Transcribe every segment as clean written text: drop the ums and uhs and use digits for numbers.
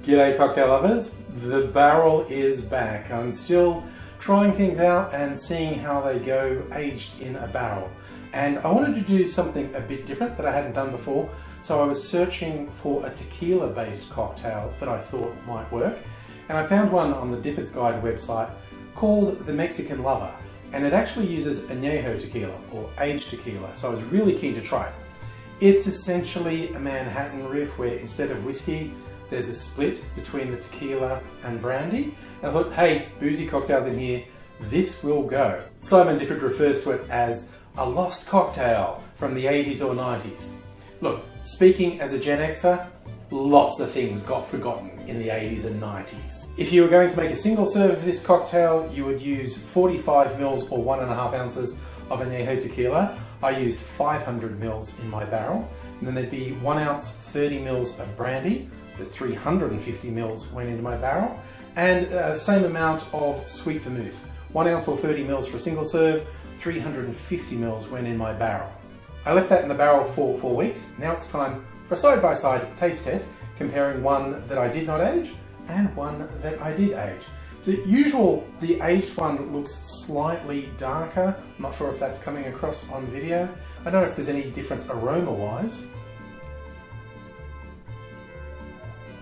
G'day cocktail lovers, the barrel is back. I'm still trying things out and seeing how they go aged in a barrel. And I wanted to do something a bit different that I hadn't done before. So I was searching for a tequila based cocktail that I thought might work. And I found one on the Difford's Guide website called the Mexican Lover. And it actually uses Anejo tequila or aged tequila. So I was really keen to try it. It's essentially a Manhattan riff where instead of whiskey, there's a split between the tequila and brandy. And I thought, hey, boozy cocktails in here, this will go. Simon Difford refers to it as a lost cocktail from the 80s or 90s. Look, speaking as a Gen Xer, lots of things got forgotten in the 80s and 90s. If you were going to make a single serve of this cocktail, you would use 45 mils or 1.5 ounces of Anejo tequila. I used 500 mils in my barrel. And then there'd be 1 ounce, 30 mils of brandy. The 350 mils went into my barrel. And the same amount of sweet vermouth. 1 ounce or 30 mils for a single serve, 350 mils went in my barrel. I left that in the barrel for 4 weeks. Now it's time for a side-by-side taste test, comparing one that I did not age and one that I did age. So the aged one looks slightly darker. I'm not sure if that's coming across on video. I don't know if there's any difference aroma-wise.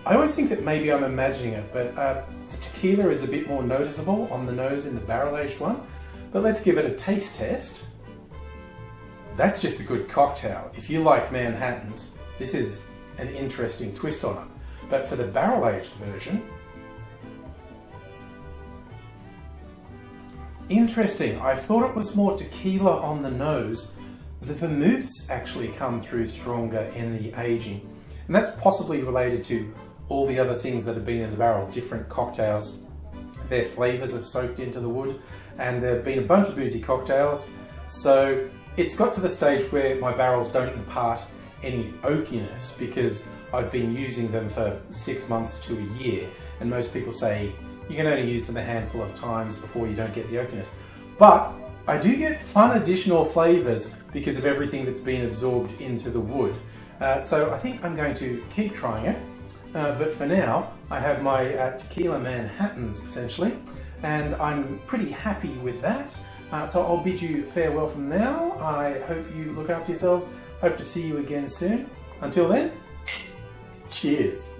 I always think that maybe I'm imagining it, but the tequila is a bit more noticeable on the nose in the barrel-aged one. But let's give it a taste test. That's just a good cocktail. If you like Manhattans, this is an interesting twist on it. But for the barrel-aged version, interesting. I thought it was more tequila on the nose. The vermouths actually come through stronger in the aging. And that's possibly related to all the other things that have been in the barrel, different cocktails. Their flavors have soaked into the wood, and there have been a bunch of boozy cocktails. So it's got to the stage where my barrels don't impart any oakiness because I've been using them for 6 months to a year. And most people say you can only use them a handful of times before you don't get the oakiness. But I do get fun additional flavors because of everything that's been absorbed into the wood. So I think I'm going to keep trying it. But for now, I have my tequila Manhattans essentially, and I'm pretty happy with that. So I'll bid you farewell from now. I hope you look after yourselves. Hope to see you again soon. Until then, cheers.